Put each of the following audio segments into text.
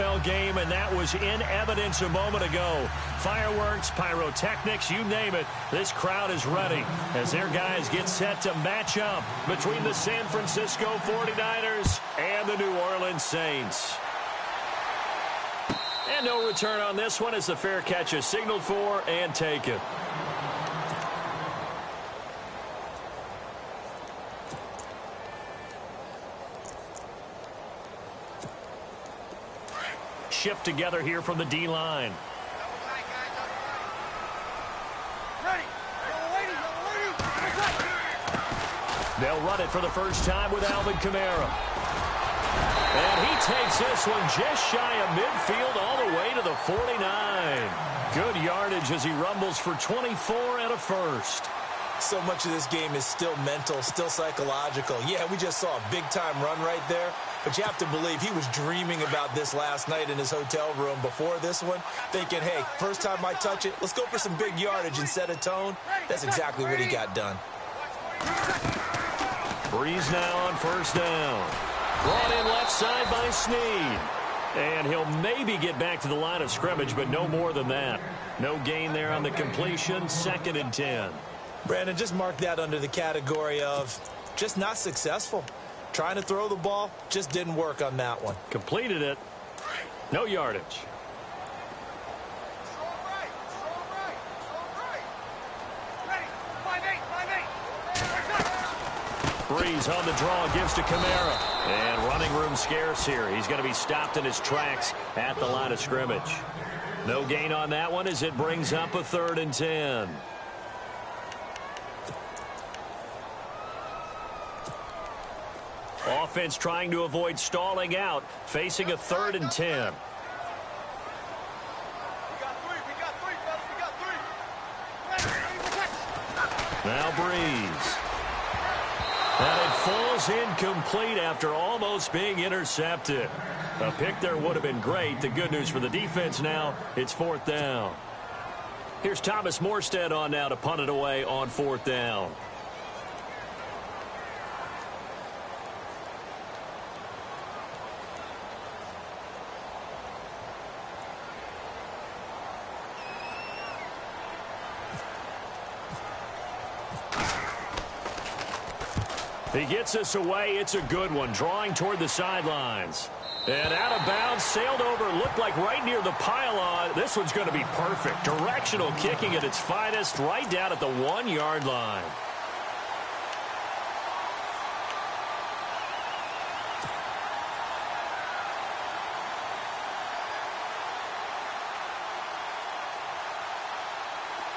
NFL game, and that was in evidence a moment ago. Fireworks, pyrotechnics, you name it. This crowd is ready as their guys get set to match up between the San Francisco 49ers and the New Orleans Saints. And no return on this one as the fair catch is signaled for and taken. Shift together here from the D-line. They'll run it for the first time with Alvin Kamara. And he takes this one just shy of midfield all the way to the 49. Good yardage as he rumbles for 24 and a first. So much of this game is still mental, still psychological. Yeah, we just saw a big-time run right there. But you have to believe he was dreaming about this last night in his hotel room before this one, thinking, hey, first time I touch it, let's go for some big yardage and set a tone. That's exactly what he got done. Breeze now on first down. Brought in left side by Snead. And he'll maybe get back to the line of scrimmage, but no more than that. No gain there on the completion, 2nd and 10. Brandon, just mark that under the category of just not successful. Trying to throw the ball, just didn't work on that one. Completed it. No yardage. Breeze on the draw, gives to Kamara. And running room scarce here. He's going to be stopped in his tracks at the line of scrimmage. No gain on that one as it brings up a 3rd and 10. Offense trying to avoid stalling out, facing a 3rd and 10. Now Breeze. And it falls incomplete after almost being intercepted. A pick there would have been great. The good news for the defense now, it's 4th down. Here's Thomas Morstead on now to punt it away on 4th down. He gets us away. It's a good one. Drawing toward the sidelines. And out of bounds, sailed over, looked like right near the pylon. This one's going to be perfect. Directional kicking at its finest, right down at the 1-yard line.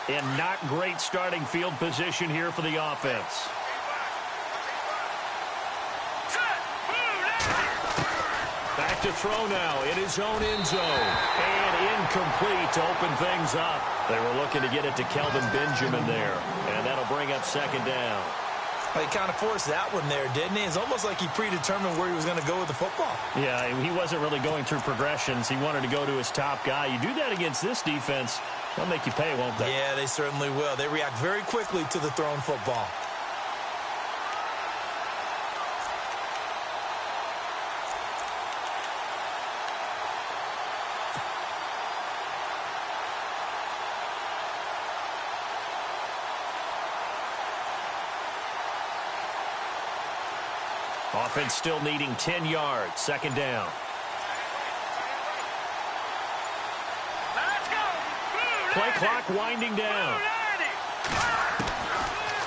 And not great starting field position here for the offense. Back to throw now in his own end zone. And incomplete to open things up. They were looking to get it to Kelvin Benjamin there. And that'll bring up 2nd down. He kind of forced that one there, didn't he? It's almost like he predetermined where he was going to go with the football. Yeah, he wasn't really going through progressions. He wanted to go to his top guy. You do that against this defense, they'll make you pay, won't they? Yeah, they certainly will. They react very quickly to the thrown football. Offense still needing 10 yards. 2nd down. Play clock winding down.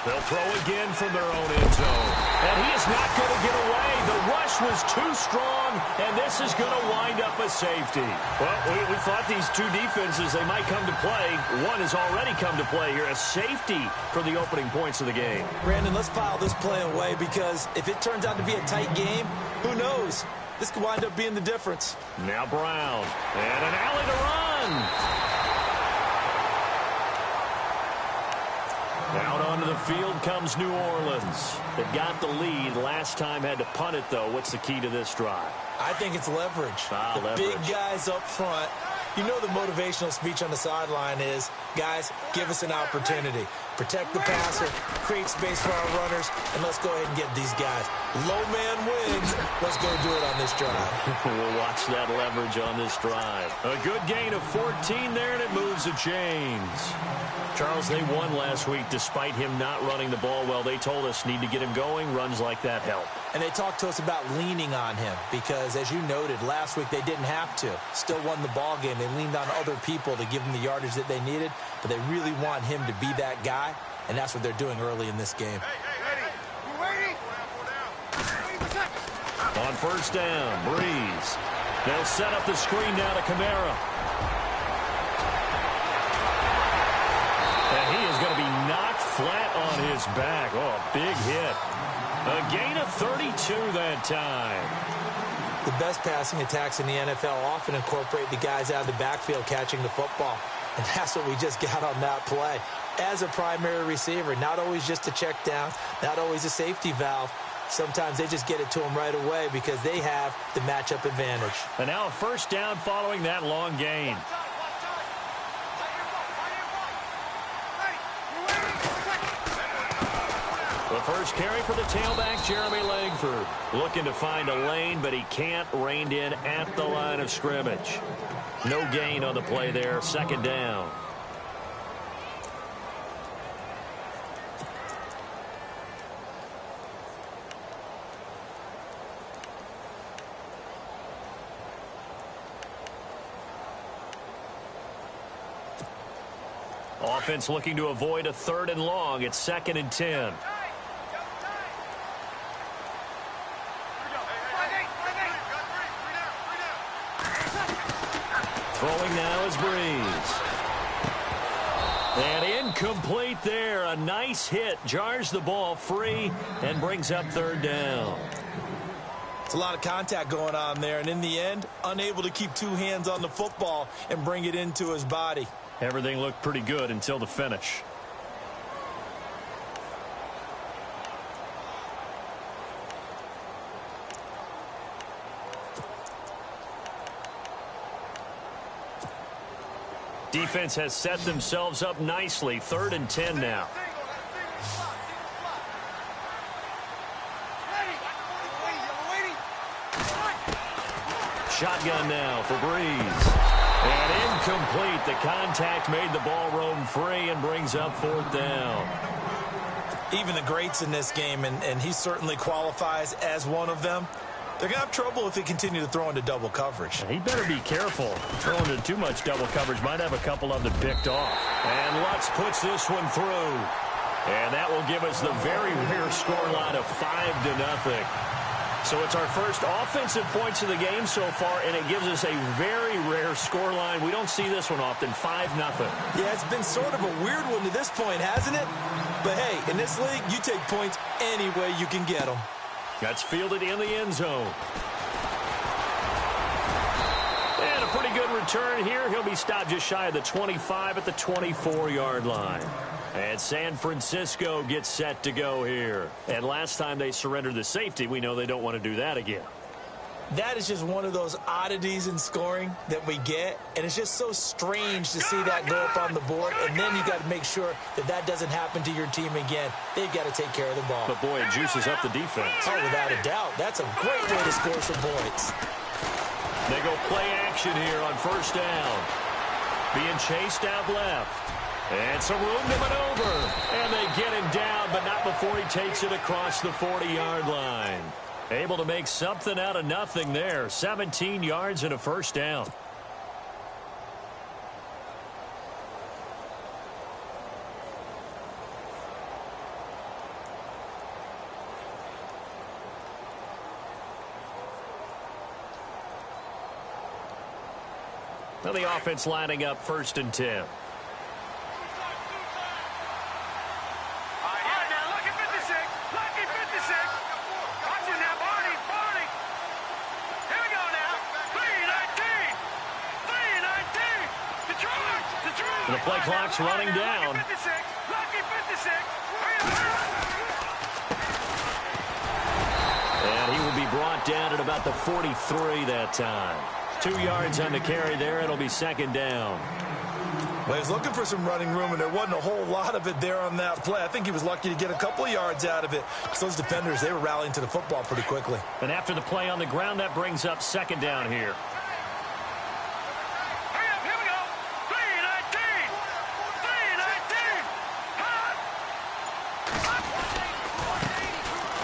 They'll throw again from their own end zone. And he is not going to get away. The rush was too strong, and this is going to wind up a safety. Well, we thought these two defenses, they might come to play. One has already come to play here. A safety for the opening points of the game. Brandon, let's file this play away because if it turns out to be a tight game, who knows? This could wind up being the difference. Now Brown. And an alley to run. Out onto the field comes New Orleans. They've got the lead. Last time had to punt it, though. What's the key to this drive? I think it's leverage. Leverage. Big guys up front. You know the motivational speech on the sideline is, guys, give us an opportunity. protect the passer, create space for our runners, and let's go ahead and get these guys. Low man wins. Let's go do it on this drive. We'll watch that leverage on this drive. A good gain of 14 there, and it moves the chains. Charles, they won last week despite him not running the ball well. They told us need to get him going. Runs like that help. And they talked to us about leaning on him because, as you noted, last week they didn't have to. Still won the ball game. They leaned on other people to give them the yardage that they needed, but they really want him to be that guy, and that's what they're doing early in this game. On first down, Breeze. They'll set up the screen now to Kamara. And he is going to be knocked flat on his back. Oh, a big hit. A gain of 32 that time. The best passing attacks in the NFL often incorporate the guys out of the backfield catching the football. And that's what we just got on that play. As a primary receiver, not always just a check down, not always a safety valve. Sometimes they just get it to them right away because they have the matchup advantage. And now a first down following that long gain. The first carry for the tailback, Jeremy Langford. Looking to find a lane, but he can't. Reined in at the line of scrimmage. No gain on the play there. Second down. Offense looking to avoid a 3rd and long. It's 2nd and 10. Throwing now is Breeze. And incomplete there. A nice hit. Jars the ball free and brings up 3rd down. It's a lot of contact going on there. And in the end, unable to keep 2 hands on the football and bring it into his body. Everything looked pretty good until the finish. Defense has set themselves up nicely. 3rd and 10 now. Shotgun now for Breeze. And incomplete. The contact made the ball roam free and brings up 4th down. Even the greats in this game, and he certainly qualifies as one of them, they're going to have trouble if they continue to throw into double coverage. He better be careful. Throwing into too much double coverage might have a couple of them picked off. And Lutz puts this one through. And that will give us the very rare scoreline of 5-0. So it's our first offensive points of the game so far, and it gives us a very rare scoreline. We don't see this one often, 5-0. Yeah, it's been sort of a weird one to this point, hasn't it? But, hey, in this league, you take points any way you can get them. That's fielded in the end zone. And a pretty good return here. He'll be stopped just shy of the 25 at the 24-yard line. And San Francisco gets set to go here. And last time they surrendered the safety, we know they don't want to do that again. That is just one of those oddities in scoring that we get. And it's just so strange to see that go up on the board. And then you got to make sure that that doesn't happen to your team again. They've got to take care of the ball. But, boy, it juices up the defense. Oh, without a doubt. That's a great way to score some points. They go play action here on first down. Being chased out left. And some room to maneuver. And they get him down, but not before he takes it across the 40-yard line. Able to make something out of nothing there. 17 yards and a first down. Now the offense lining up 1st and 10. The play clock's running down. And he will be brought down at about the 43 that time. 2 yards on the carry there. It'll be 2nd down. Well, he's looking for some running room, and there wasn't a whole lot of it there on that play. I think he was lucky to get a couple of yards out of it. Because those defenders, they were rallying to the football pretty quickly. And after the play on the ground, that brings up second down here.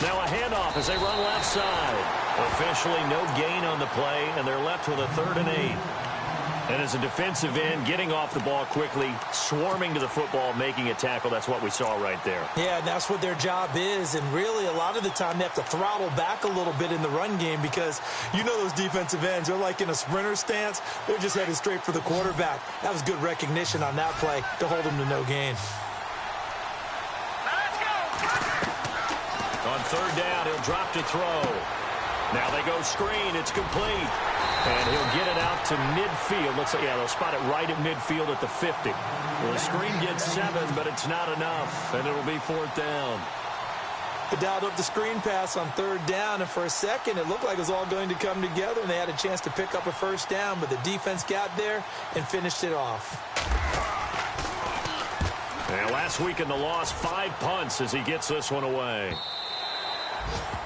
Now a handoff as they run left side. Officially no gain on the play, and they're left with a 3rd and 8. And as a defensive end, getting off the ball quickly, swarming to the football, making a tackle, that's what we saw right there. Yeah, and that's what their job is. And really, a lot of the time, they have to throttle back a little bit in the run game because you know those defensive ends, they're like in a sprinter stance. They're just headed straight for the quarterback. That was good recognition on that play to hold them to no gain. On 3rd down, he'll drop to throw. Now they go screen. It's complete. And he'll get it out to midfield. Looks like, yeah, they'll spot it right at midfield at the 50. Well, the screen gets 7, but it's not enough. And it'll be 4th down. They dialed up the screen pass on 3rd down, and for a second, it looked like it was all going to come together, and they had a chance to pick up a 1st down, but the defense got there and finished it off. And last week in the loss, 5 punts as he gets this one away.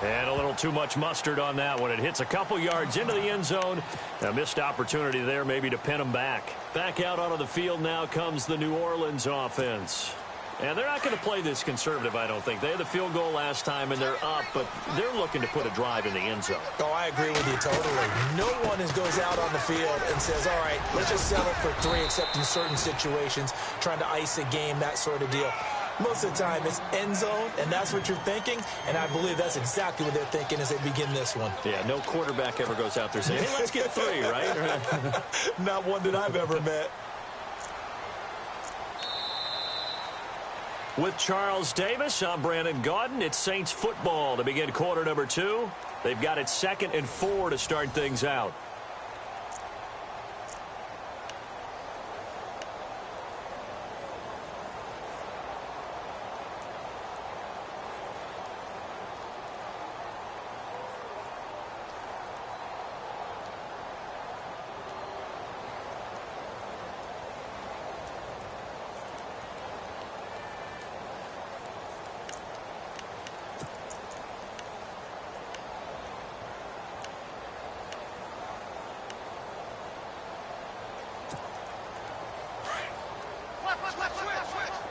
And a little too much mustard on that one. It hits a couple yards into the end zone. A missed opportunity there maybe to pin them back. Back out onto the field now comes the New Orleans offense. And they're not going to play this conservative, I don't think. They had the field goal last time, and they're up, but they're looking to put a drive in the end zone. Oh, I agree with you totally. No one goes out on the field and says, all right, let's just settle for 3, except in certain situations, trying to ice a game, that sort of deal. Most of the time, it's end zone, and that's what you're thinking, and I believe that's exactly what they're thinking as they begin this one. Yeah, no quarterback ever goes out there saying, hey, let's get 3, right? Not one that I've ever met. With Charles Davis, I'm Brandon Gaudin. It's Saints football to begin quarter number 2. They've got it 2nd and 4 to start things out.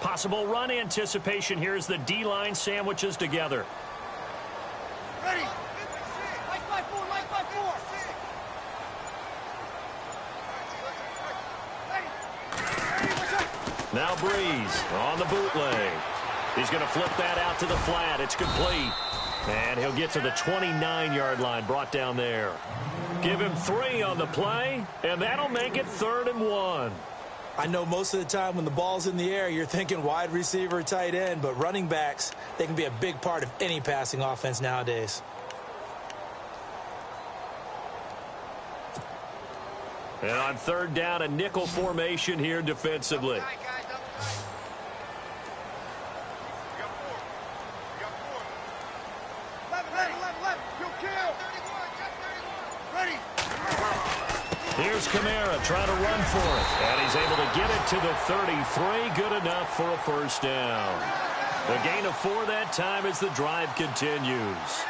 Possible run anticipation here as the D-line sandwiches together. Ready. Like 5-4, like 5-4. Now Breeze on the bootleg. He's going to flip that out to the flat. It's complete. And he'll get to the 29-yard line, brought down there. Give him 3 on the play, and that'll make it 3rd and 1. I know most of the time when the ball's in the air, you're thinking wide receiver, tight end, but running backs, they can be a big part of any passing offense nowadays. And on 3rd down, a nickel formation here defensively. Here's Kamara trying to run for it. And he's able to get it to the 33. Good enough for a 1st down. The gain of 4 that time as the drive continues.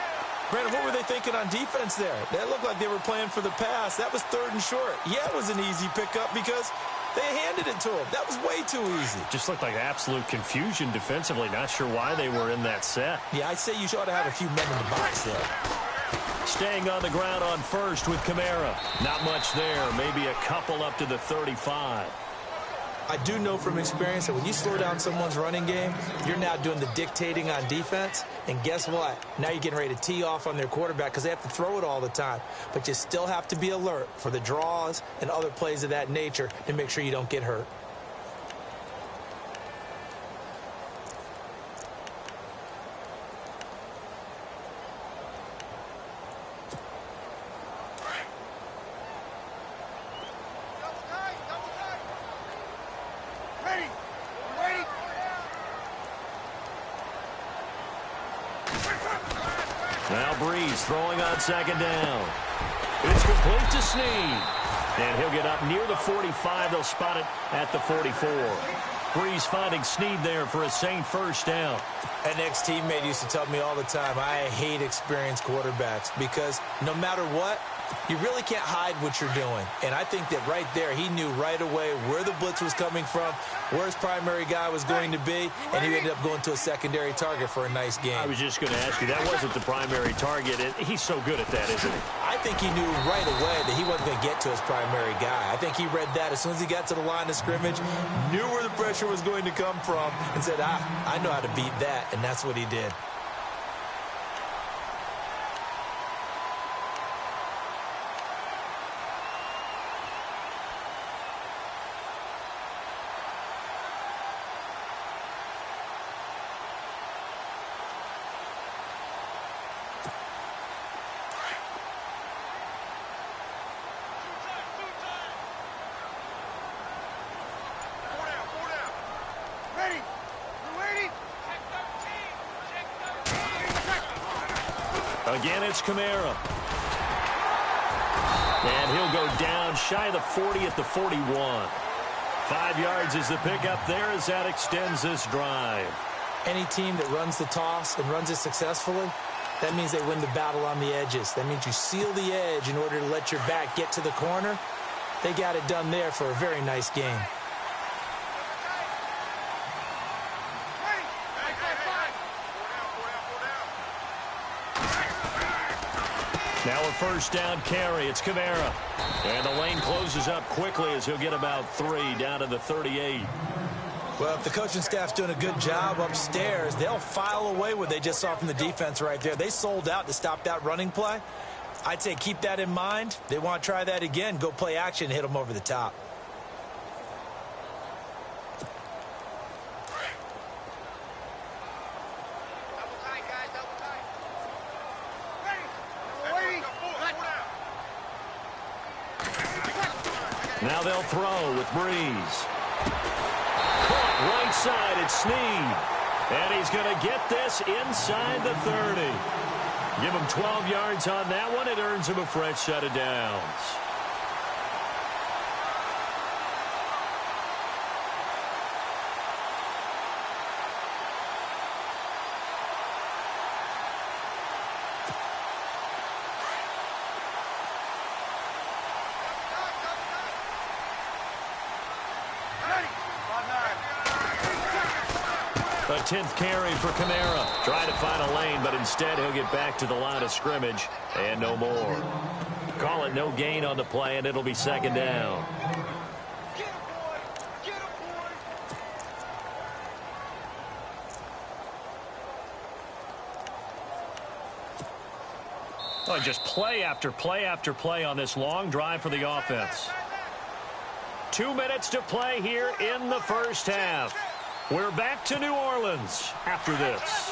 Brandon, what were they thinking on defense there? That looked like they were playing for the pass. That was 3rd and short. Yeah, it was an easy pickup because they handed it to him. That was way too easy. Just looked like absolute confusion defensively. Not sure why they were in that set. Yeah, I'd say you ought to have a few men in the box there. Staying on the ground on 1st with Kamara. Not much there. Maybe a couple up to the 35. I do know from experience that when you slow down someone's running game, you're now doing the dictating on defense. And guess what? Now you're getting ready to tee off on their quarterback because they have to throw it all the time. But you still have to be alert for the draws and other plays of that nature to make sure you don't get hurt. Now Breeze throwing on 2nd down. It's complete to Snead. And he'll get up near the 45. They'll spot it at the 44. Breeze finding Snead there for a Saint first down. An ex-teammate used to tell me all the time, I hate experienced quarterbacks because no matter what, you really can't hide what you're doing. And I think that right there, he knew right away where the blitz was coming from, where his primary guy was going to be, and he ended up going to a secondary target for a nice game. I was just going to ask you, that wasn't the primary target. He's so good at that, isn't he? I think he knew right away that he wasn't going to get to his primary guy. I think he read that as soon as he got to the line of scrimmage, knew where the pressure was going to come from, and said, I know how to beat that, and that's what he did. Again, it's Kamara. And he'll go down shy of the 40 at the 41. 5 yards is the pickup there as that extends this drive. Any team that runs the toss and runs it successfully, that means they win the battle on the edges. That means you seal the edge in order to let your back get to the corner. They got it done there for a very nice game. Now a first down carry. It's Kamara. And the lane closes up quickly as he'll get about 3 down to the 38. Well, if the coaching staff's doing a good job upstairs, they'll file away what they just saw from the defense right there. They sold out to stop that running play. I'd say keep that in mind. They want to try that again. Go play action and hit them over the top. Now they'll throw with Breeze. Caught right side, it's Snead. And he's going to get this inside the 30. Give him 12 yards on that one. It earns him a fresh set of downs. A 10th carry for Kamara. Try to find a lane, but instead he'll get back to the line of scrimmage and no more. Call it no gain on the play, and it'll be second down. Oh, just play after play after play on this long drive for the offense. 2 minutes to play here in the first half. We're back to New Orleans after this.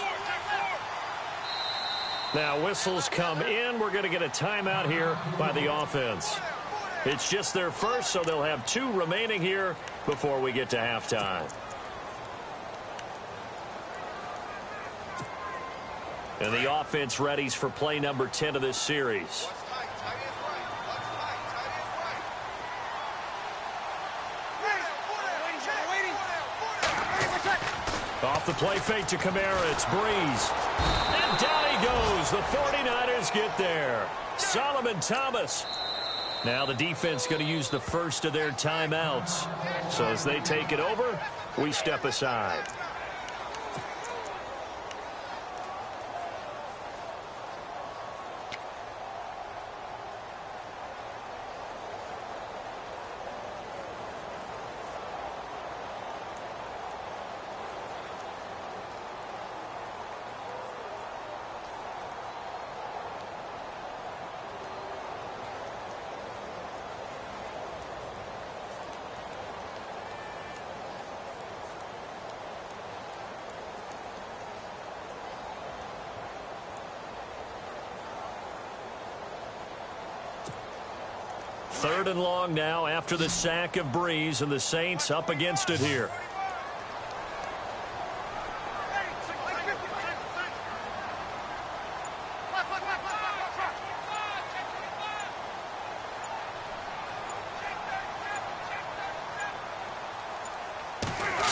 Now whistles come in. We're going to get a timeout here by the offense. It's just their first, so they'll have 2 remaining here before we get to halftime. And the offense readies for play number 10 of this series. Off the play fake to Kamara, it's Breeze. And down he goes. The 49ers get there. Solomon Thomas. Now the defense going to use the first of their timeouts. So as they take it over, we step aside. Third and long now after the sack of Breeze, and the Saints up against it here.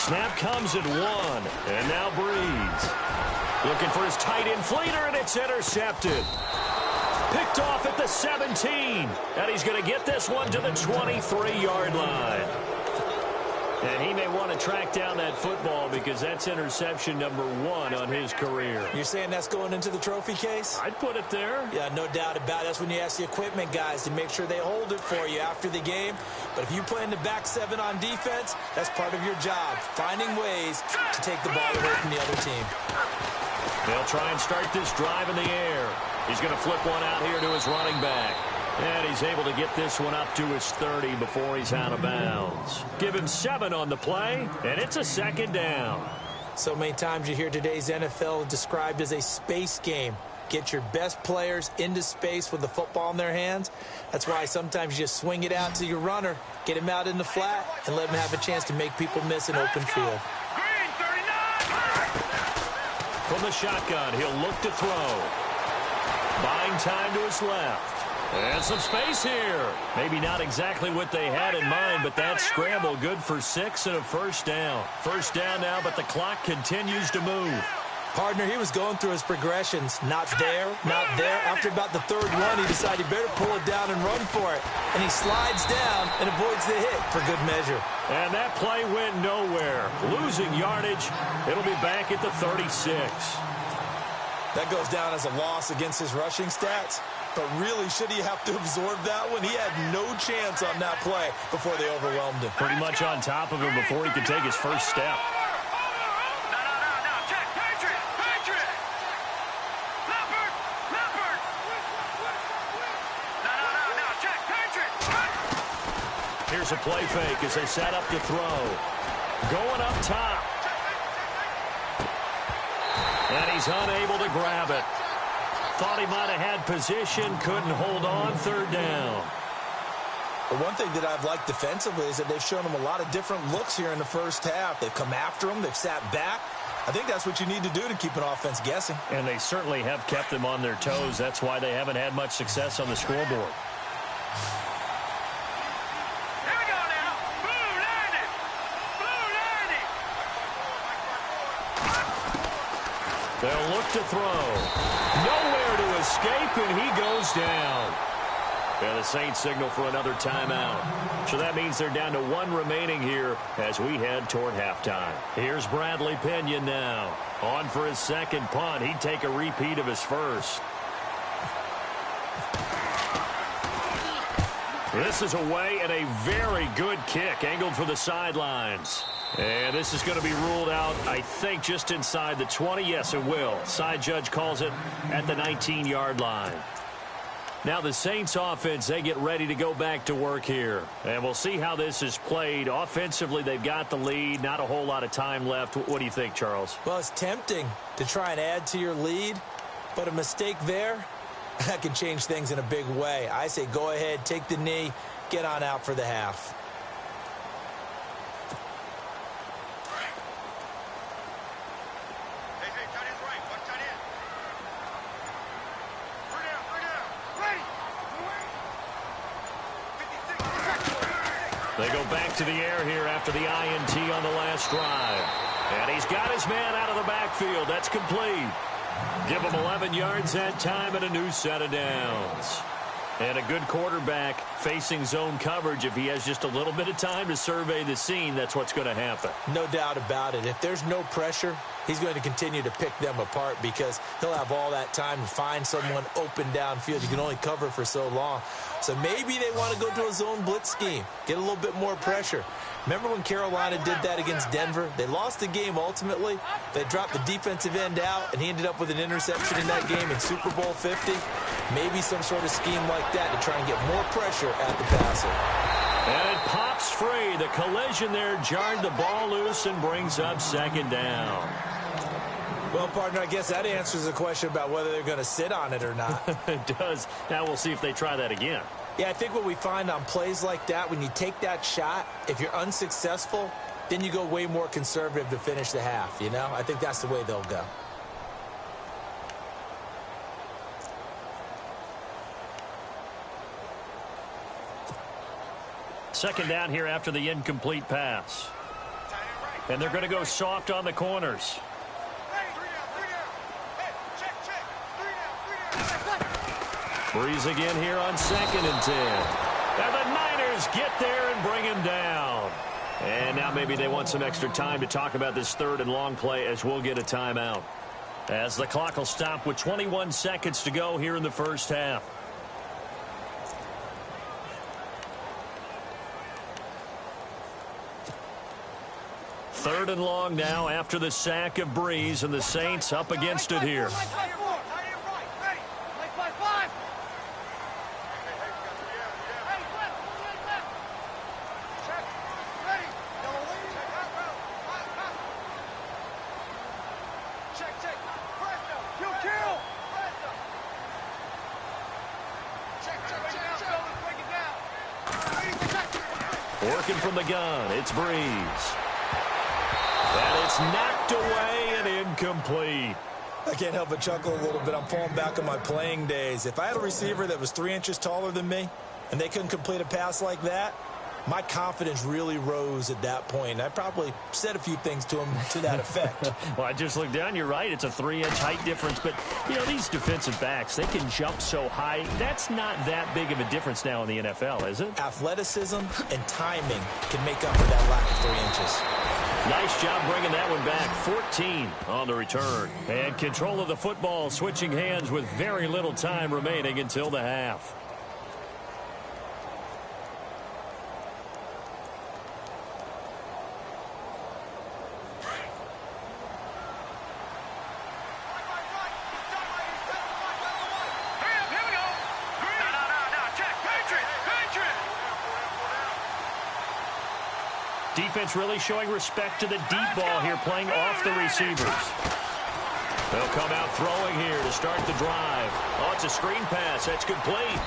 Snap comes at 1. And now Breeze. Looking for his tight end fleeter, and it's intercepted. Picked off at the 17. And he's going to get this one to the 23-yard line. And he may want to track down that football because that's interception number 1 on his career. You're saying that's going into the trophy case? I'd put it there. Yeah, no doubt about it. That's when you ask the equipment guys to make sure they hold it for you after the game. But if you play in the back 7 on defense, that's part of your job, finding ways to take the ball away from the other team. They'll try and start this drive in the air. He's going to flip one out here to his running back. And he's able to get this one up to his 30 before he's out of bounds. Give him 7 on the play, and it's a second down. So many times you hear today's NFL described as a space game. Get your best players into space with the football in their hands. That's why sometimes you just swing it out to your runner, get him out in the flat, and let him have a chance to make people miss an open field. From the shotgun, he'll look to throw. Buying time to his left. And some space here. Maybe not exactly what they had in mind, but that scramble good for 6 and a first down. First down now, but the clock continues to move. Partner, he was going through his progressions. Not there, not there. After about the 3rd one, he decided he better pull it down and run for it. And he slides down and avoids the hit for good measure. And that play went nowhere. Losing yardage. It'll be back at the 36. That goes down as a loss against his rushing stats. But really, should he have to absorb that one? He had no chance on that play before they overwhelmed him. Pretty much on top of him before he could take his first step. Here's a play fake as they set up to throw. Going up top. And he's unable to grab it. Thought he might have had position, couldn't hold on, 3rd down. But one thing that I've liked defensively is that they've shown him a lot of different looks here in the first half. They've come after him, they've sat back. I think that's what you need to do to keep an offense guessing. And they certainly have kept them on their toes. That's why they haven't had much success on the scoreboard. They'll look to throw. Nowhere to escape, and he goes down. And the Saints signal for another timeout. So that means they're down to 1 remaining here as we head toward halftime. Here's Bradley Pinion now. On for his 2nd punt. He'd take a repeat of his first. This is away and a very good kick angled for the sidelines. And this is going to be ruled out, I think, just inside the 20. Yes, it will. Side judge calls it at the 19-yard line. Now the Saints offense, they get ready to go back to work here. And we'll see how this is played. Offensively, they've got the lead. Not a whole lot of time left. What do you think, Charles? Well, it's tempting to try and add to your lead, but a mistake there, that can change things in a big way. I say go ahead, take the knee, get on out for the half. They go back to the air here after the INT on the last drive. And he's got his man out of the backfield. That's complete. Give him 11 yards that time and a new set of downs. And a good quarterback facing zone coverage. If he has just a little bit of time to survey the scene, that's what's going to happen. No doubt about it. If there's no pressure, he's going to continue to pick them apart because he'll have all that time to find someone open downfield. You can only cover for so long. So maybe they want to go to a zone blitz scheme, get a little bit more pressure. Remember when Carolina did that against Denver? They lost the game ultimately. They dropped the defensive end out, and he ended up with an interception in that game in Super Bowl 50. Maybe some sort of scheme like that to try and get more pressure at the passer. And it pops free. The collision there jarred the ball loose and brings up 2nd down. Well, partner, I guess that answers the question about whether they're going to sit on it or not. It does. Now we'll see if they try that again. Yeah, I think what we find on plays like that, when you take that shot, if you're unsuccessful, then you go way more conservative to finish the half, you know? I think that's the way they'll go. Second down here after the incomplete pass. And they're going to go soft on the corners. Breeze again here on 2nd and 10. And the Niners get there and bring him down. And now maybe they want some extra time to talk about this 3rd and long play as we'll get a timeout. As the clock will stop with 21 seconds to go here in the first half. Third and long now after the sack of Breeze, and the Saints up against it here. Working from the gun, it's Breeze. And it's knocked away and incomplete. I can't help but chuckle a little bit. I'm falling back on my playing days. If I had a receiver that was 3 inches taller than me and they couldn't complete a pass like that, my confidence really rose at that point. I probably said a few things to him to that effect. Well, I just looked down. You're right. It's a 3-inch height difference. But, you know, these defensive backs, they can jump so high. That's not that big of a difference now in the NFL, is it? Athleticism and timing can make up for that lack of 3 inches. Nice job bringing that one back. 14 on the return. And control of the football switching hands with very little time remaining until the half. Defense really showing respect to the deep ball here, playing off the receivers. They'll come out throwing here to start the drive. Oh, it's a screen pass. That's complete.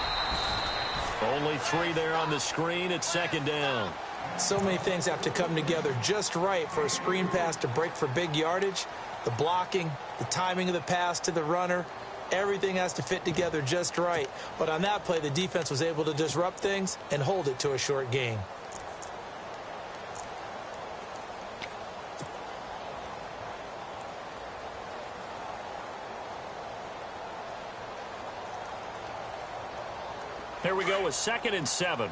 Only 3 there on the screen at 2nd down. So many things have to come together just right for a screen pass to break for big yardage. The blocking, the timing of the pass to the runner, everything has to fit together just right. But on that play, the defense was able to disrupt things and hold it to a short gain. Here we go with 2nd and 7.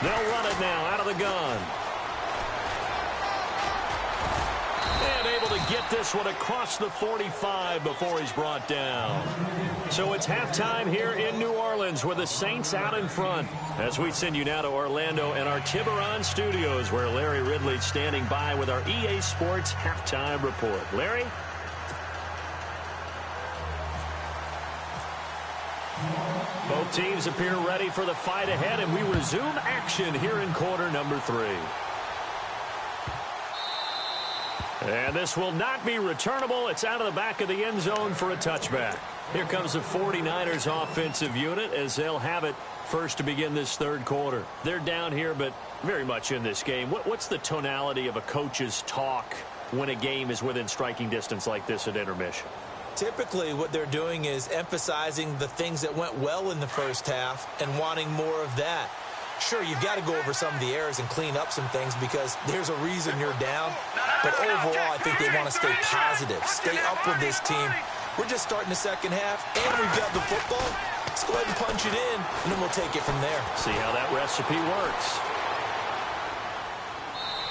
They'll run it now out of the gun. And able to get this one across the 45 before he's brought down. So it's halftime here in New Orleans with the Saints out in front. As we send you now to Orlando and our Tiburon studios, where Larry Ridley's standing by with our EA Sports halftime report. Larry? Both teams appear ready for the fight ahead, and we resume action here in quarter number 3. And this will not be returnable. It's out of the back of the end zone for a touchback. Here comes the 49ers offensive unit as they'll have it first to begin this 3rd quarter. They're down here, but very much in this game. What's the tonality of a coach's talk when a game is within striking distance like this at intermission? Typically, what they're doing is emphasizing the things that went well in the first half and wanting more of that. Sure, you've got to go over some of the errors and clean up some things because there's a reason you're down. But overall, I think they want to stay positive, stay up with this team. We're just starting the second half, and we've got the football. Let's go ahead and punch it in, and then we'll take it from there. See how that recipe works.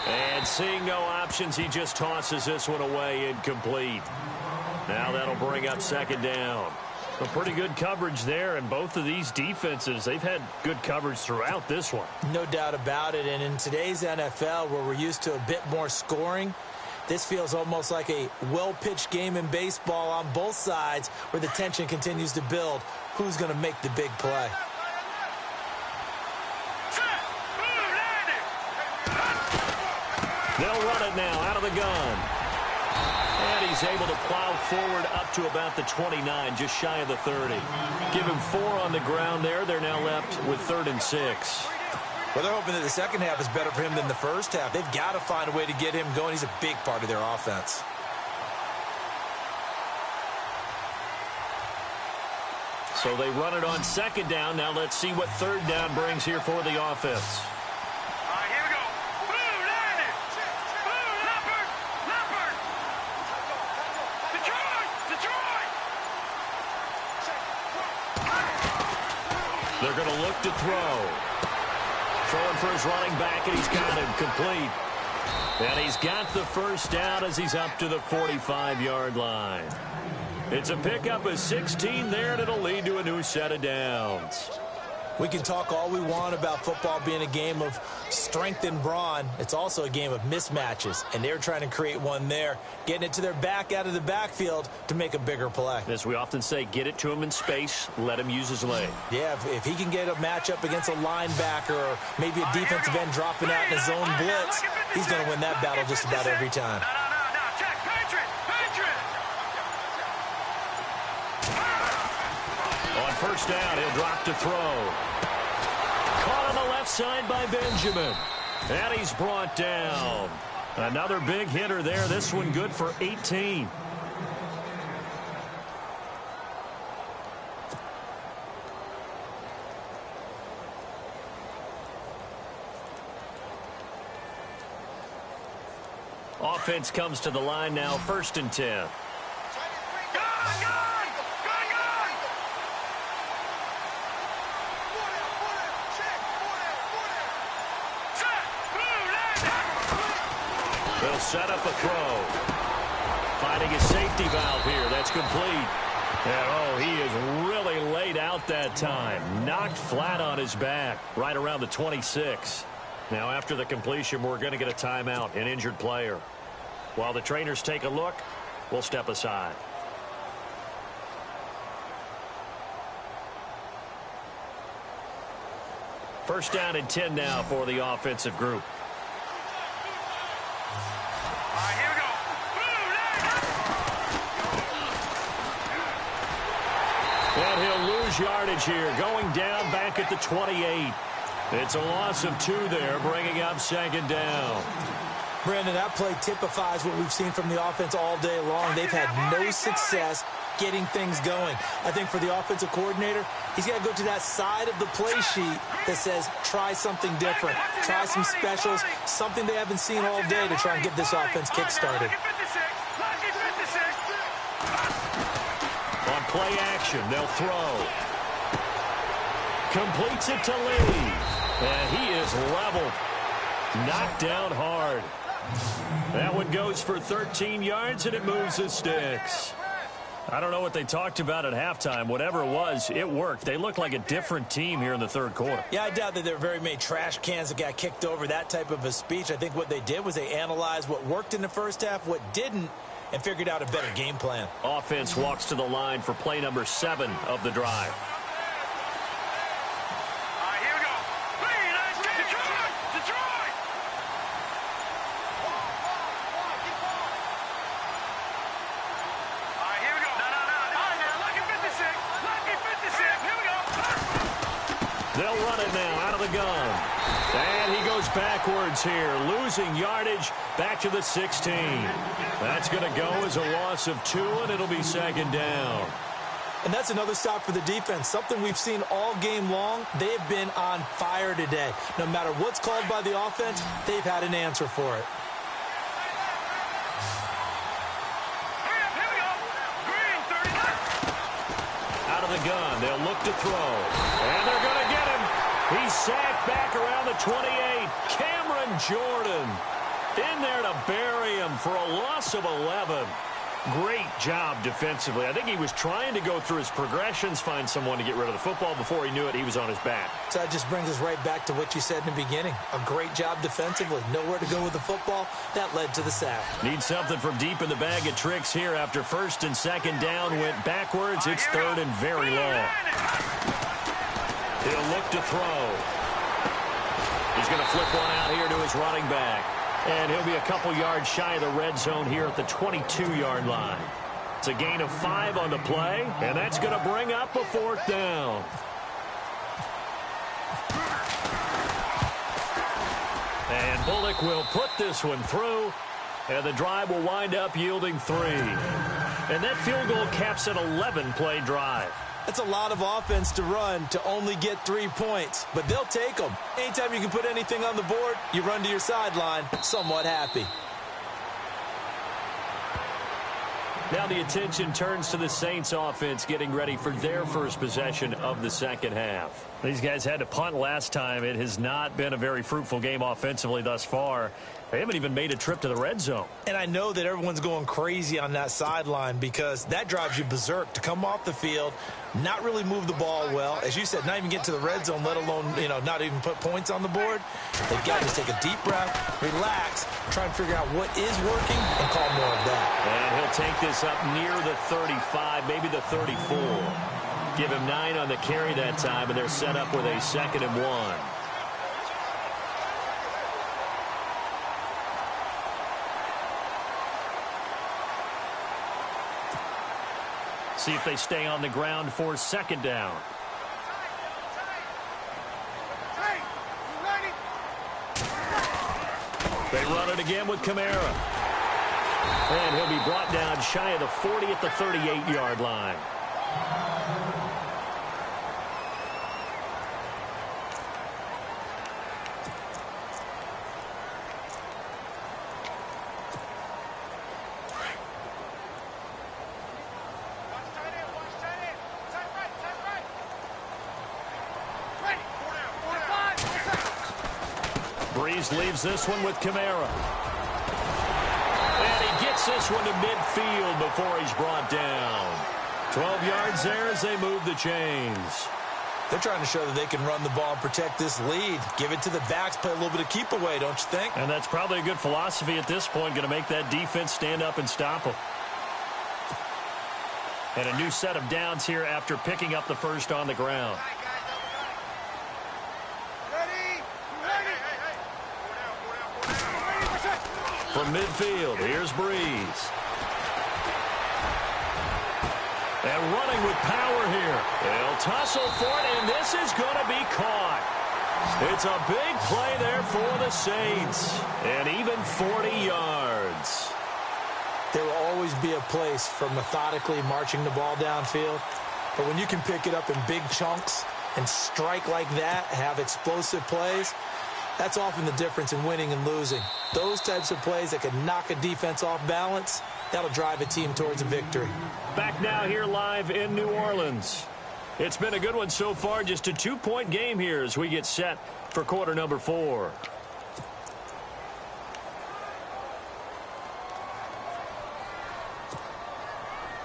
And seeing no options, he just tosses this one away incomplete. Now that'll bring up 2nd down. A pretty good coverage there, and both of these defenses, they've had good coverage throughout this one. No doubt about it, and in today's NFL, where we're used to a bit more scoring, this feels almost like a well-pitched game in baseball on both sides where the tension continues to build. Who's going to make the big play? They'll run it now out of the gun. And he's able to plow forward up to about the 29, just shy of the 30. Give him 4 on the ground there. They're now left with 3rd and 6. Well, they're hoping that the second half is better for him than the first half. They've got to find a way to get him going. He's a big part of their offense. So they run it on second down. Now let's see what third down brings here for the offense. All right, here we go. Blue, landed. Blue, Leopard. Leopard. Detroit. Detroit. They're going to look to throw. Throwing for his running back, and he's got him complete. And he's got the first down as he's up to the 45-yard line. It's a pickup of 16 there, and it'll lead to a new set of downs. We can talk all we want about football being a game of strength and brawn. It's also a game of mismatches, and they're trying to create one there, getting it to their back out of the backfield to make a bigger play. As we often say, get it to him in space, let him use his leg. Yeah, if he can get a matchup against a linebacker or maybe a defensive end dropping out in a zone blitz, he's going to win that battle just about every time. No, check. Patriot. On first down, he'll drop to throw. Caught on the left side by Benjamin. And he's brought down. Another big hitter there. This one good for 18. Offense comes to the line now, 1st and 10. They'll set up a throw. Finding a safety valve here. That's complete. And, oh, he is really laid out that time. Knocked flat on his back right around the 26. Now, after the completion, we're going to get a timeout, an injured player. While the trainers take a look, we'll step aside. First down and 10 now for the offensive group. And he'll lose yardage here, going down back at the 28. It's a loss of 2 there, bringing up 2nd down. Brandon, that play typifies what we've seen from the offense all day long. They've had no success getting things going. I think for the offensive coordinator, he's got to go to that side of the play sheet that says try something different, try some specials, something they haven't seen all day to try and get this offense kick-started. On play action, they'll throw. Completes it to Lee. And he is leveled. Knocked down hard. That one goes for 13 yards, and it moves the sticks. I don't know what they talked about at halftime. Whatever it was, it worked. They look like a different team here in the 3rd quarter. Yeah, I doubt that there were very many trash cans that got kicked over, that type of a speech. I think what they did was they analyzed what worked in the first half, what didn't, and figured out a better game plan. Offense walks to the line for play number 7 of the drive. They'll run it now out of the gun. And he goes backwards here, losing yardage back to the 16. That's going to go as a loss of 2, and it'll be 2nd down. And that's another stop for the defense, something we've seen all game long. They have been on fire today. No matter what's called by the offense, they've had an answer for it. Out of the gun, they'll look to throw. And they're going to get him. He's sacked back around the 28. Cameron Jordan in there to bury him for a loss of 11. Great job defensively. I think he was trying to go through his progressions, find someone to get rid of the football. Before he knew it, he was on his back. So that just brings us right back to what you said in the beginning. A great job defensively. Nowhere to go with the football. That led to the sack. Need something from deep in the bag of tricks here after 1st and 2nd down. Went backwards. It's 3rd and very long. He'll look to throw. He's going to flip one out here to his running back. And he'll be a couple yards shy of the red zone here at the 22-yard line. It's a gain of 5 on the play, and that's going to bring up a 4th down. And Bullock will put this one through, and the drive will wind up yielding 3. And that field goal caps an 11-play drive. That's a lot of offense to run to only get 3 points, but they'll take them. Anytime you can put anything on the board, you run to your sideline somewhat happy. Now the attention turns to the Saints offense getting ready for their first possession of the second half. These guys had to punt last time. It has not been a very fruitful game offensively thus far. They haven't even made a trip to the red zone. And I know that everyone's going crazy on that sideline because that drives you berserk to come off the field, not really move the ball well. As you said, not even get to the red zone, let alone, not even put points on the board. They've got to just take a deep breath, relax, try and figure out what is working, and call more of that. And he'll take this up near the 35, maybe the 34. Give him 9 on the carry that time, and they're set up with a 2nd and 1. See if they stay on the ground for 2nd down. They run it again with Kamara. And he'll be brought down shy of the 40 at the 38-yard line. Breeze leaves this one with Kamara. And he gets this one to midfield before he's brought down. 12 yards there as they move the chains. They're trying to show that they can run the ball and protect this lead. Give it to the backs, play a little bit of keep away, don't you think? And that's probably a good philosophy at this point, going to make that defense stand up and stop them. And a new set of downs here after picking up the first on the ground. From midfield, here's Breeze. And running with power here. They'll tussle for it, and this is going to be caught. It's a big play there for the Saints. And even 40 yards. There will always be a place for methodically marching the ball downfield. But when you can pick it up in big chunks and strike like that, have explosive plays, that's often the difference in winning and losing. Those types of plays that can knock a defense off balance, that'll drive a team towards a victory. Back now here live in New Orleans. It's been a good one so far. Just a 2-point game here as we get set for quarter number 4.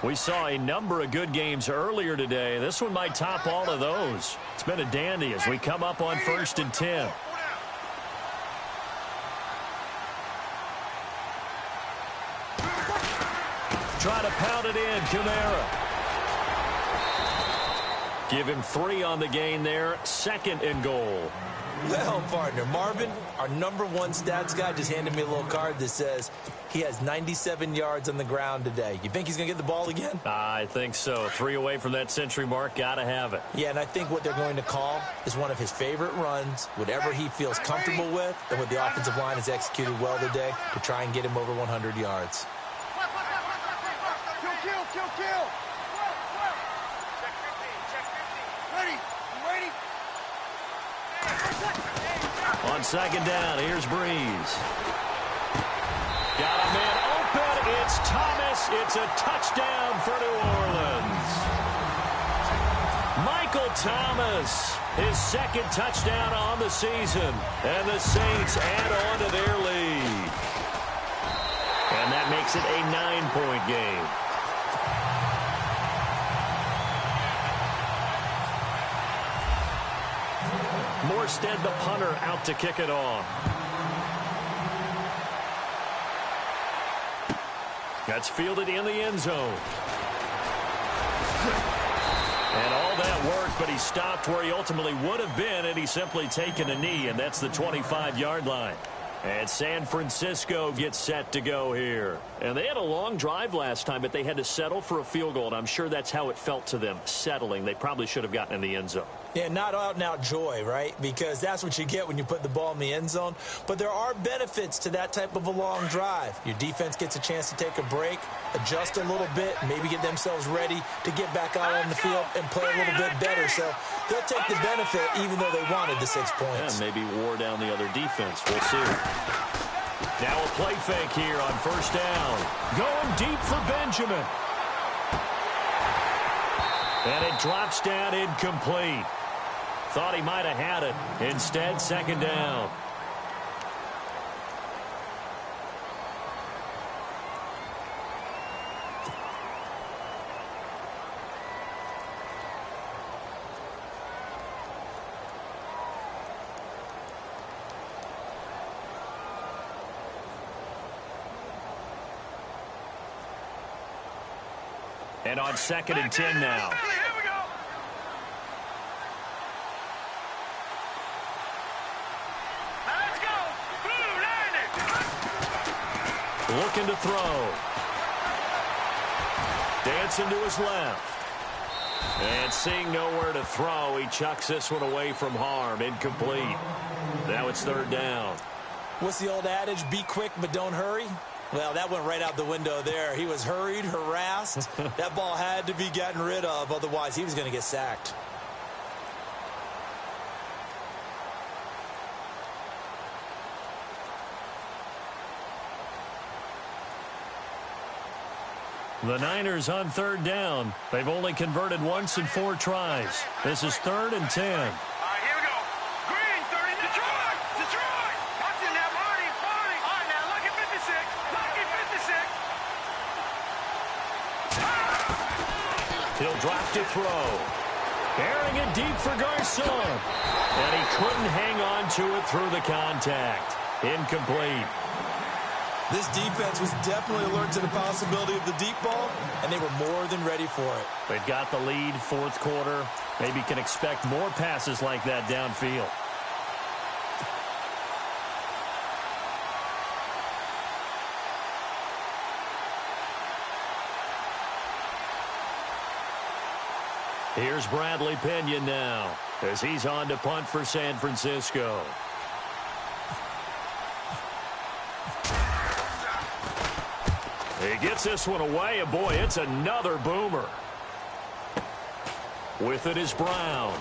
We saw a number of good games earlier today. This one might top all of those. It's been a dandy as we come up on 1st and 10. Try to pound it in, Kamara. Give him 3 on the gain there. 2nd and goal. Well, partner, Marvin, our number 1 stats guy, just handed me a little card that says he has 97 yards on the ground today. You think he's going to get the ball again? I think so. 3 away from that century mark. Got to have it. Yeah, and I think what they're going to call is one of his favorite runs, whatever he feels comfortable with, and what the offensive line has executed well today to try and get him over 100 yards. Kill. Ready. You ready? On 2nd down, here's Breeze. Got a man open. It's Thomas. It's a touchdown for New Orleans. Michael Thomas, his 2nd touchdown on the season. And the Saints add on to their lead. And that makes it a 9-point game. Morstead, the punter, out to kick it off. That's fielded in the end zone. And all that worked, but he stopped where he ultimately would have been, and he's simply taken a knee, and that's the 25-yard line. And San Francisco gets set to go here. And they had a long drive last time, but they had to settle for a field goal, and I'm sure that's how it felt to them, settling. They probably should have gotten in the end zone. Yeah, not out-and-out joy, right? Because that's what you get when you put the ball in the end zone. But there are benefits to that type of a long drive. Your defense gets a chance to take a break, adjust a little bit, maybe get themselves ready to get back out on the field and play a little bit better. So they'll take the benefit even though they wanted the 6 points. Yeah, maybe wore down the other defense. We'll see. Now a play fake here on first down. Going deep for Benjamin. And it drops down incomplete. Thought he might have had it. Instead, second down. And on 2nd and 10 now. Here we go. Let's go. Blue, line it. Looking to throw. Dancing to his left. And seeing nowhere to throw, he chucks this one away from harm. Incomplete. Now it's third down. What's the old adage? Be quick, but don't hurry. Well, that went right out the window there. He was hurried, harassed. That ball had to be gotten rid of, otherwise he was going to get sacked. The Niners on third down. They've only converted once in 4 tries. This is 3rd and 10. All right, here we go. Green, 30. Detroit. Detroit. Watch it now, Marty. Marty. All right, now look at 56. Look at 56. He'll drop to throw. Airing it deep for Garcon. And he couldn't hang on to it through the contact. Incomplete. This defense was definitely alert to the possibility of the deep ball, and they were more than ready for it. They've got the lead, 4th quarter. Maybe can expect more passes like that downfield. Here's Bradley Pinion now as he's on to punt for San Francisco. He gets this one away, and boy, it's another boomer. With it is Brown.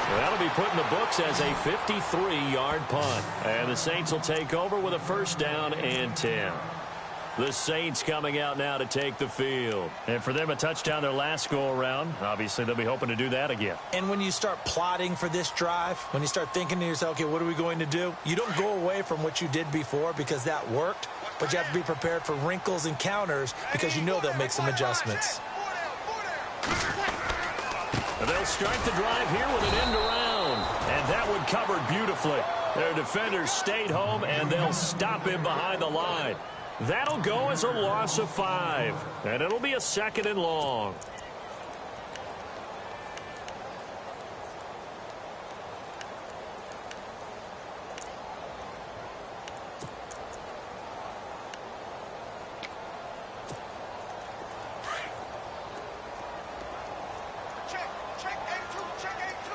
That'll be put in the books as a 53-yard punt. And the Saints will take over with a first down and 10. The Saints coming out now to take the field. And for them, a touchdown their last go-around. Obviously, they'll be hoping to do that again. And when you start plotting for this drive, when you start thinking to yourself, okay, what are we going to do? You don't go away from what you did before because that worked, but you have to be prepared for wrinkles and counters because you know they'll make some adjustments. And they'll start the drive here with an end around. And that one covered beautifully. Their defenders stayed home, and they'll stop him behind the line. That'll go as a loss of 5. And it'll be a 2nd and long. Check A2.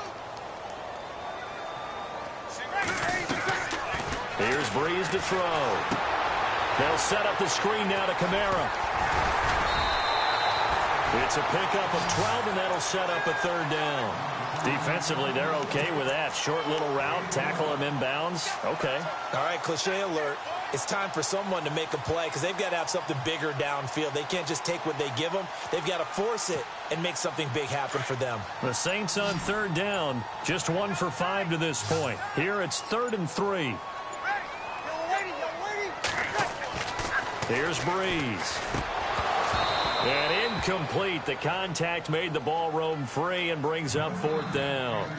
Here's Breeze to throw. They'll set up the screen now to Kamara. It's a pickup of 12, and that'll set up a third down. Defensively, they're okay with that. Short little route, tackle him inbounds. Okay. All right, cliche alert. It's time for someone to make a play because they've got to have something bigger downfield. They can't just take what they give them. They've got to force it and make something big happen for them. The Saints on third down, just 1 for 5 to this point. Here it's 3rd and 3. Here's Breeze. And incomplete. The contact made the ball roam free and brings up 4th down.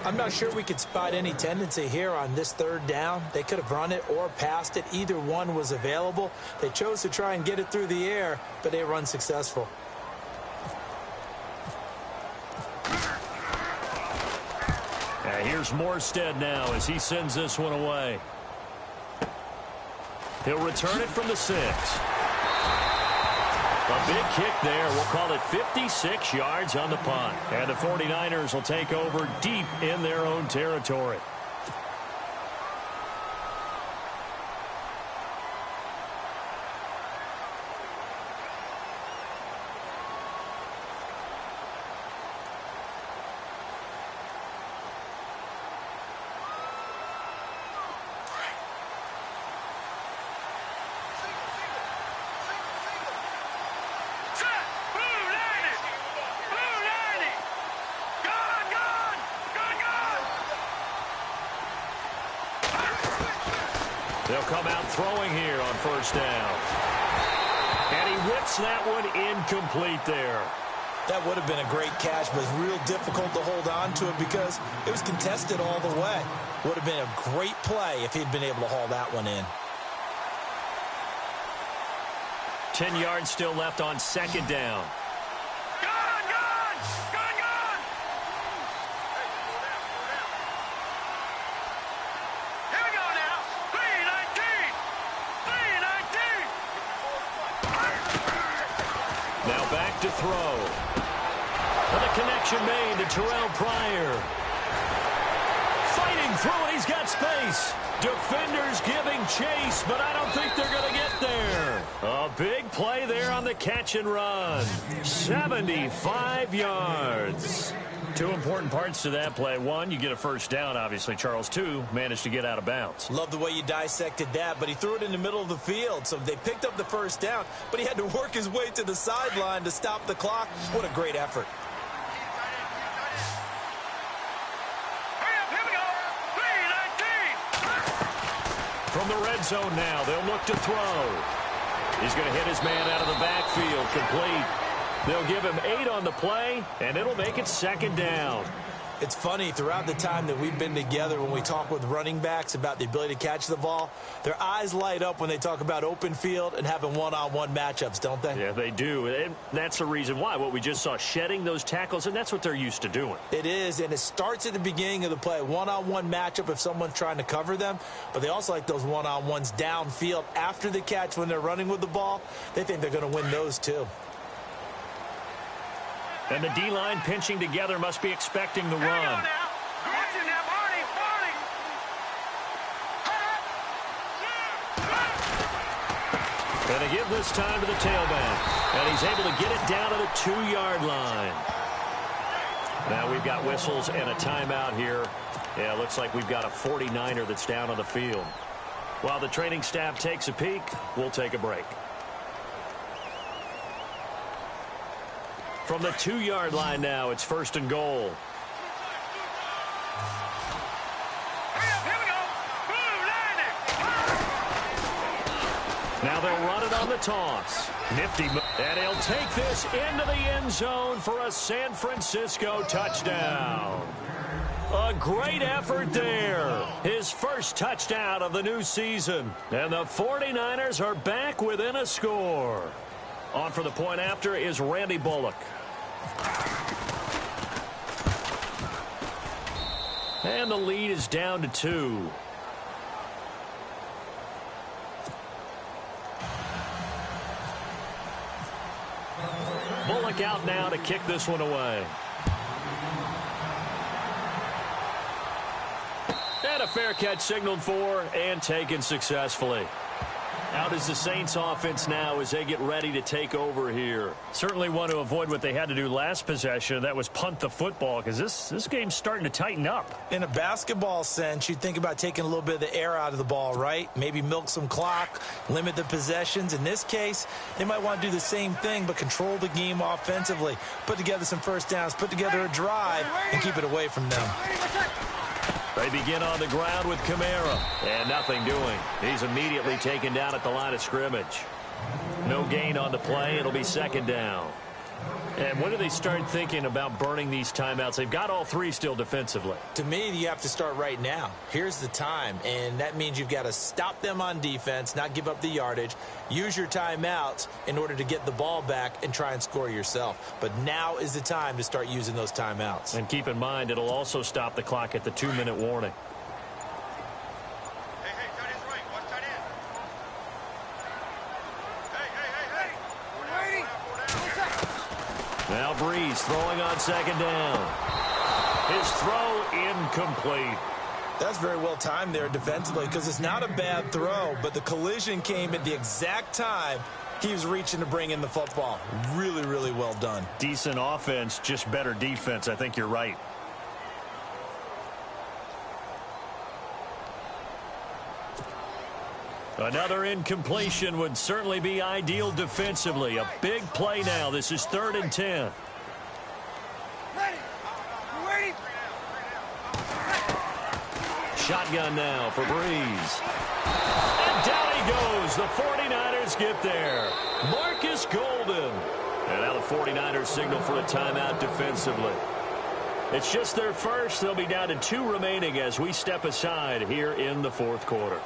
I'm not sure we could spot any tendency here on this third down. They could have run it or passed it. Either one was available. They chose to try and get it through the air, but they were unsuccessful. Here's Morstead now as he sends this one away. He'll return it from the 6. A big kick there. We'll call it 56 yards on the punt. And the 49ers will take over deep in their own territory. They'll come out throwing here on first down. And he whips that one incomplete there. That would have been a great catch, but it's real difficult to hold on to it because it was contested all the way. Would have been a great play if he'd been able to haul that one in. 10 yards still left on second down. To throw. And the connection made to Terrell Pryor. Fighting through it. He's got space. Defenders giving chase, but I don't think they're going to get there. A big play there on the catch and run. 75 yards. Two important parts to that play. One, you get a first down, obviously. Charles, two, managed to get out of bounds. Love the way you dissected that, but he threw it in the middle of the field. So they picked up the first down, but he had to work his way to the sideline to stop the clock. What a great effort. From the red zone now, they'll look to throw. He's going to hit his man out of the backfield, complete. They'll give him 8 on the play, and it'll make it second down. It's funny, throughout the time that we've been together, when we talk with running backs about the ability to catch the ball, their eyes light up when they talk about open field and having one-on-one matchups, don't they? Yeah, they do. And that's the reason why. What we just saw, shedding those tackles, and that's what they're used to doing. It is, and it starts at the beginning of the play. One-on-one matchup if someone's trying to cover them, but they also like those one-on-ones downfield after the catch when they're running with the ball. They think they're going to win those too. And the D-line pinching together must be expecting the run. And they give this time to the tailback. And he's able to get it down to the 2-yard line. Now we've got whistles and a timeout here. Yeah, it looks like we've got a 49er that's down on the field. While the training staff takes a peek, we'll take a break. From the 2-yard line now, it's first and goal. Now they'll run it on the toss. Nifty. And he'll take this into the end zone for a San Francisco touchdown. A great effort there. His first touchdown of the new season. And the 49ers are back within a score. On for the point after is Randy Bullock. And the lead is down to 2. Bullock out now to kick this one away. And a fair catch signaled for and taken successfully. Out is the Saints offense now as they get ready to take over here. Certainly want to avoid what they had to do last possession. That was punt the football, because this game's starting to tighten up. In a basketball sense, you think about taking a little bit of the air out of the ball, right? Maybe milk some clock, limit the possessions. In this case, they might want to do the same thing, but control the game offensively. Put together some first downs, put together a drive, and keep it away from them. They begin on the ground with Kamara, and nothing doing. He's immediately taken down at the line of scrimmage. No gain on the play. It'll be second down. And when do they start thinking about burning these timeouts? They've got all 3 still defensively. To me, you have to start right now. Here's the time, and that means you've got to stop them on defense, not give up the yardage, use your timeouts in order to get the ball back and try and score yourself. But now is the time to start using those timeouts. And keep in mind, it'll also stop the clock at the 2-minute warning. Now Breeze throwing on second down. His throw incomplete. That's very well timed there defensively because it's not a bad throw, but the collision came at the exact time he was reaching to bring in the football. Really, really well done. Decent offense, just better defense. I think you're right. Another incompletion would certainly be ideal defensively. A big play now. This is 3rd and 10. Shotgun now for Breeze. And down he goes. The 49ers get there. Marcus Golden. And now the 49ers signal for a timeout defensively. It's just their first. They'll be down to 2 remaining as we step aside here in the 4th quarter.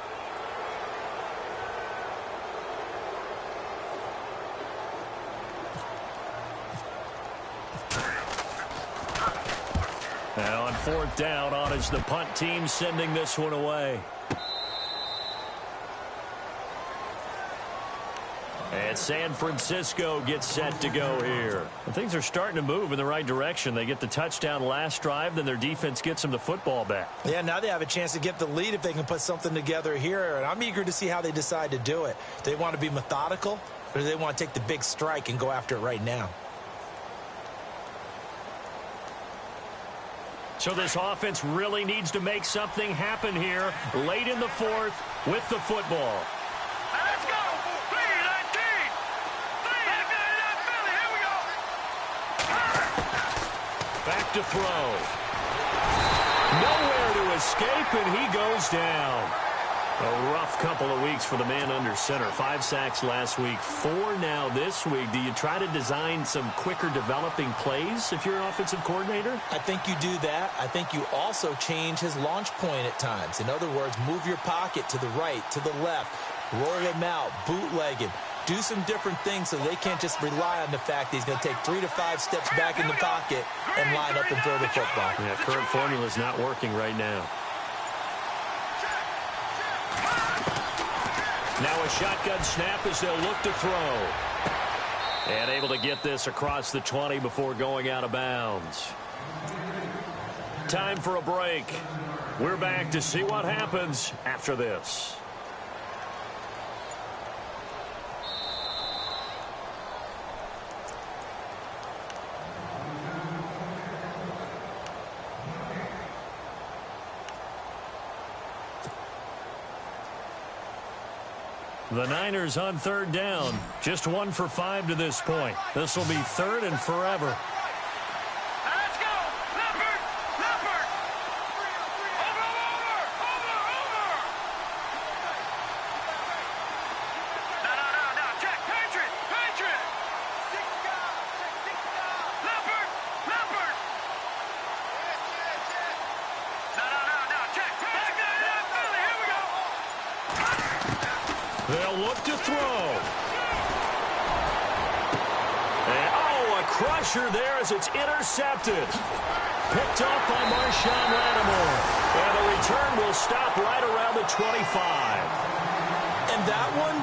Now on 4th down, on is the punt team sending this one away. And San Francisco gets set to go here. And things are starting to move in the right direction. They get the touchdown last drive, then their defense gets them the football back. Yeah, now they have a chance to get the lead if they can put something together here. And I'm eager to see how they decide to do it. Do they want to be methodical, or do they want to take the big strike and go after it right now? So this offense really needs to make something happen here late in the 4th with the football. Let's go. 3-19. Here we go. Back to throw. Nowhere to escape, and he goes down. A rough couple of weeks for the man under center. 5 sacks last week, 4 now this week. Do you try to design some quicker developing plays if you're an offensive coordinator? I think you do that. I think you also change his launch point at times. In other words, move your pocket to the right, to the left, roll him out, bootleg him. Do some different things so they can't just rely on the fact that he's going to take 3 to 5 steps back in the pocket and line up and throw the football. Yeah, current formula is not working right now. Now a shotgun snap as they'll look to throw. And able to get this across the 20 before going out of bounds. Time for a break. We're back to see what happens after this. The Niners on 3rd down. Just 1 for 5 to this point. This will be 3rd and forever. Let's go. Leopard. Leopard. Over. No. Check. Patriot. Leopard. No. Check. Here we go. They'll look to throw. And, a crusher there as it's intercepted. Picked up by Marshawn Lattimore. And the return will stop right around the 25. And that one,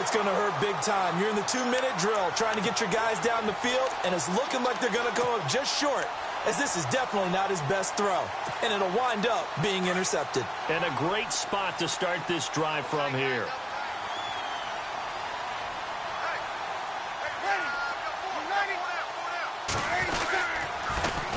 it's going to hurt big time. You're in the 2-minute drill trying to get your guys down the field, and it's looking like they're going to go up just short, as this is definitely not his best throw. And it'll wind up being intercepted. And a great spot to start this drive from here.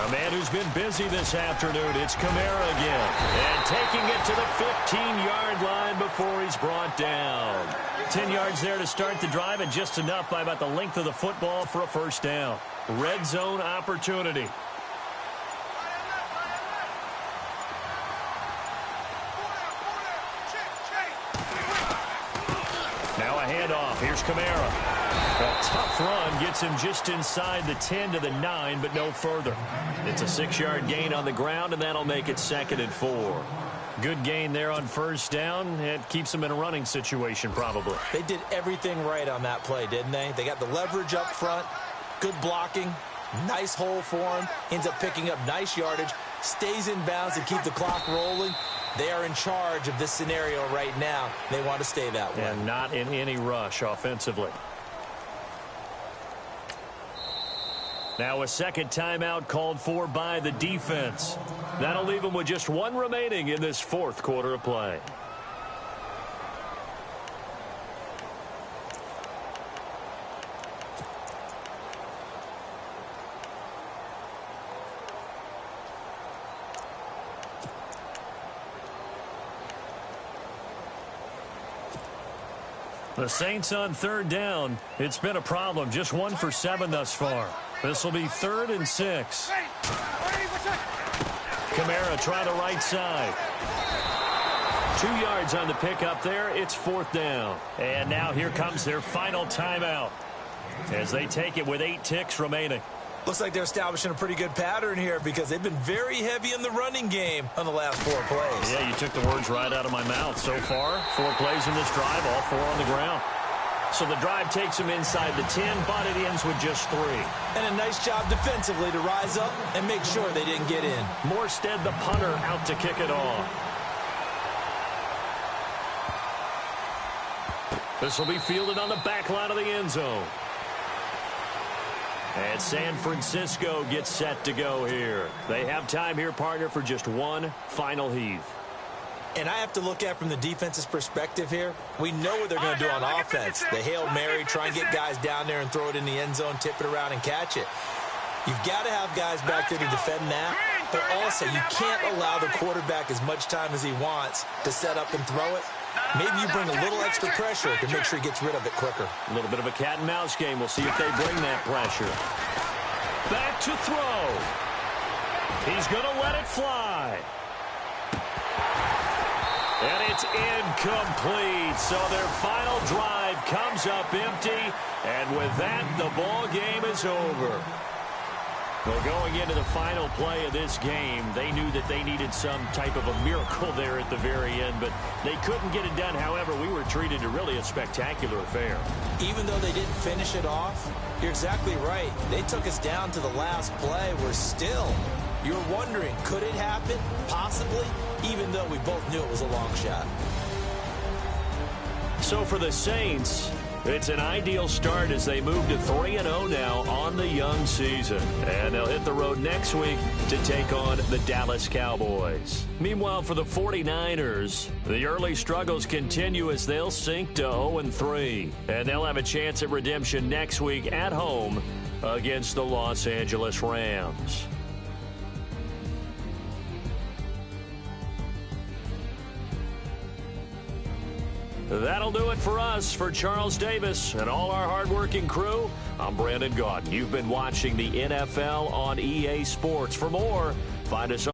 A man who's been busy this afternoon, it's Kamara again. And taking it to the 15-yard line before he's brought down. 10 yards there to start the drive, and just enough by about the length of the football for a first down. Red zone opportunity. Now a handoff. Here's Kamara. A tough run gets him just inside the 10 to the 9, but no further. It's a 6-yard gain on the ground, and that'll make it 2nd and 4. Good gain there on first down. It keeps them in a running situation, probably. They did everything right on that play, didn't they? They got the leverage up front, good blocking, nice hole for him, ends up picking up nice yardage, stays in bounds and keep the clock rolling. They are in charge of this scenario right now. They want to stay that way. And not in any rush offensively. Now a second timeout called for by the defense. That'll leave them with just one remaining in this fourth quarter of play. The Saints on third down. It's been a problem. Just 1 for 7 thus far. This will be 3rd and 6. Kamara try the right side. 2 yards on the pickup there. It's 4th down. And now here comes their final timeout as they take it with 8 ticks remaining. Looks like they're establishing a pretty good pattern here because they've been very heavy in the running game on the last 4 plays. Yeah, you took the words right out of my mouth. So far, 4 plays in this drive, all 4 on the ground. So the drive takes them inside the 10, but it ends with just 3. And a nice job defensively to rise up and make sure they didn't get in. Morstead, the punter, out to kick it off. This will be fielded on the back line of the end zone. And San Francisco gets set to go here. They have time here, partner, for just one final heave. And I have to look at from the defense's perspective here. We know what they're going to do on offense. The Hail Mary, try and get guys down there and throw it in the end zone, tip it around and catch it. You've got to have guys back there to defend that. But also, you can't allow the quarterback as much time as he wants to set up and throw it. Maybe you bring a little extra pressure to make sure he gets rid of it quicker. A little bit of a cat and mouse game. We'll see if they bring that pressure. Back to throw. He's going to let it fly. And it's incomplete. So their final drive comes up empty. And with that, the ball game is over. Well, going into the final play of this game, they knew that they needed some type of a miracle there at the very end, but they couldn't get it done. However, we were treated to really a spectacular affair. Even though they didn't finish it off, you're exactly right. They took us down to the last play. We're still, you're wondering, could it happen? Possibly, even though we both knew it was a long shot. So for the Saints, it's an ideal start as they move to 3-0 now on the young season. And they'll hit the road next week to take on the Dallas Cowboys. Meanwhile, for the 49ers, the early struggles continue as they'll sink to 0-3. And they'll have a chance at redemption next week at home against the Los Angeles Rams. That'll do it for us. For Charles Davis and all our hardworking crew, I'm Brandon Gaudin. You've been watching the NFL on EA Sports. For more, find us